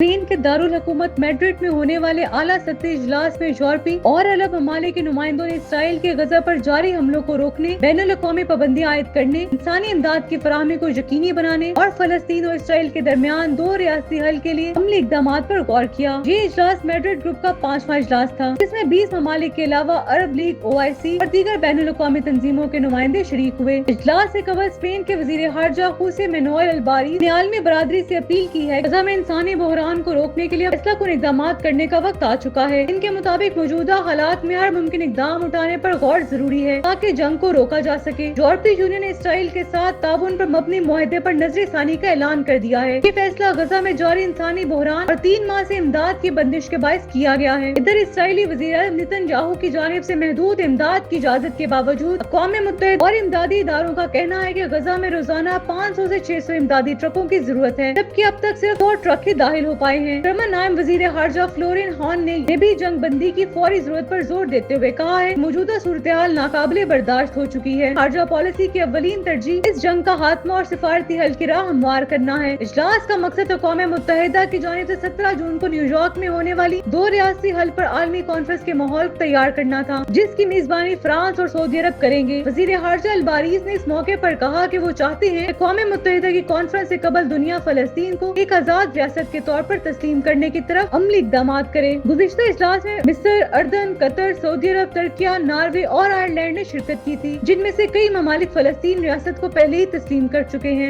Spain के दारुल हुकूमत Madrid में होने वाले आला सतही इजलास में यूरोपीय और अरब ममालिक के नुमाइंदों ने इसराइल के गजा पर जारी हमलों को रोकने, बैनुल-अक़वामी पाबंदियां आयद करने, इंसानी इमदाद की फराहमी को यकीनी बनाने और फलस्तीन और इसराइल के दरमियान दो रियासती हल के लिए अमली इक़दामात पर गौर किया। ये इजलास मैड्रिड ग्रुप का 5वां इजलास था, जिसमें 20 ममालिक के अलावा अरब लीग, OIC और दीगर बैनुल-अक़वामी तंजीमों के नुमाइंदे शरीक हुए। इजलास से कबल स्पेन के वज़ीर ख़ारजा हुसे मैनुएल अल्बारीज़ ने आलमी बरादरी से अपील की है गजा में इंसानी बहरान को रोकने के लिए फैसला कुन इक़दामात करने का वक्त आ चुका है। इनके मुताबिक मौजूदा हालात में हर मुमकिन इक़दाम उठाने पर गौर जरूरी है ताकि जंग को रोका जा सके। यूरोपीय यूनियन ने इसराइल के साथ ताउन पर मबनी मुआहदे पर नजरसानी का ऐलान कर दिया है। ये फैसला गजा में जारी इंसानी बहरान और 3 माह से इमदाद की बंदिश के बायस किया गया है। इधर इसराइली वज़ीर नेतन्याहू की जानिब से महदूद इमदाद की इजाजत के बावजूद अक़वाम मुत्तहिदा और इमदादी इदारों का कहना है कि गजा में रोजाना 500 से 600 इमदादी ट्रकों की जरूरत है, जबकि अब तक सिर्फ 100 ट्रक ही दाखिल हो पाए हैं। जर्मन नायब वज़ीर ख़ारजा फ्लोरिन हान ने भी जंग बंदी की फौरी जरूरत पर जोर देते हुए कहा है मौजूदा सूरत-ए-हाल नाकाबिले बर्दाश्त हो चुकी है। ख़ारजा पॉलिसी की अव्वलीन तरजीह इस जंग का खात्मा और सिफारती हल की राह हमवार करना है। इजलास का मकसद अक़वाम मुत्तहिदा की जानिब से 17 जून को न्यूयॉर्क में होने वाली 2 रियासती हल पर आलमी कॉन्फ्रेंस के माहौल तैयार करना था, जिसकी मेजबानी फ्रांस और सऊदी अरब करेंगे। वज़ीर ख़ारजा अल्बारीज़ ने इस मौके पर कहा कि वो चाहते हैं अक़वाम मुत्तहिदा की कॉन्फ्रेंस से कबल दुनिया फलस्तीन को एक आजाद रियासत के तौर पर तस्लीम करने की तरफ अमली इक़दामात करे। गुज़िश्ता इजलास में मिस्र, अर्दन, कतर, सऊदी अरब, तुर्किया, नॉर्वे और आयरलैंड ने शिरकत की थी, जिनमें से कई ममालिक फलस्तीन रियासत को पहले ही तस्लीम कर चुके हैं।